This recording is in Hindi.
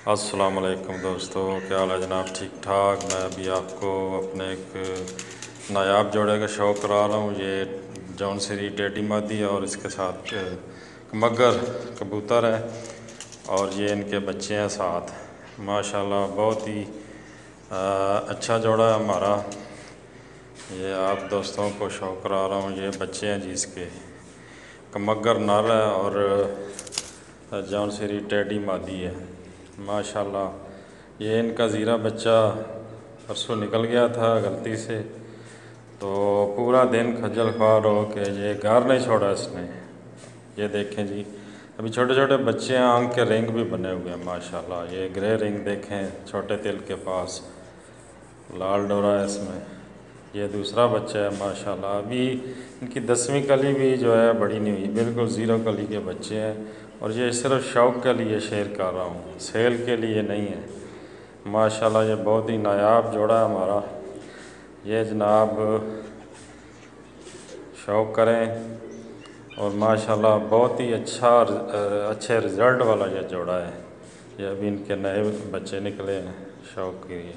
अस्सलाम वालेकुम दोस्तों, क्या हाल है जनाब? ठीक ठाक। मैं अभी आपको अपने एक नायाब जोड़े का शौक़ करा रहा हूँ। ये जौन सीरी टेडी मादी और इसके साथ मगर कबूतर है और ये इनके बच्चे हैं साथ। माशाल्लाह बहुत ही अच्छा जोड़ा है हमारा। ये आप दोस्तों को शौक़ करा रहा हूँ। ये बच्चे हैं जिसके मगर नर है और जौन सीरी टेडी मादी है। माशाल्लाह ये इनका ज़ीरा बच्चा परसों निकल गया था गलती से, तो पूरा दिन खज्जल ख्वार हो के ये घर नहीं छोड़ा इसने। ये देखें जी, अभी छोटे छोटे बच्चे हैं, आंख के रिंग भी बने हुए हैं माशाल्लाह। ये ग्रे रिंग देखें छोटे तिल के पास, लाल डोरा है इसमें। ये दूसरा बच्चा है माशाल्लाह। अभी इनकी 10वीं कली भी जो है बड़ी नहीं हुई, बिल्कुल ज़ीरो कली के बच्चे हैं। और ये सिर्फ शौक़ के लिए शेयर कर रहा हूँ, सेल के लिए नहीं है। माशाल्लाह ये बहुत ही नायाब जोड़ा है हमारा। ये जनाब शौक़ करें और माशाल्लाह बहुत ही अच्छे रिज़ल्ट वाला ये जोड़ा है। ये अभी इनके नए बच्चे निकले हैं शौक़ के लिए।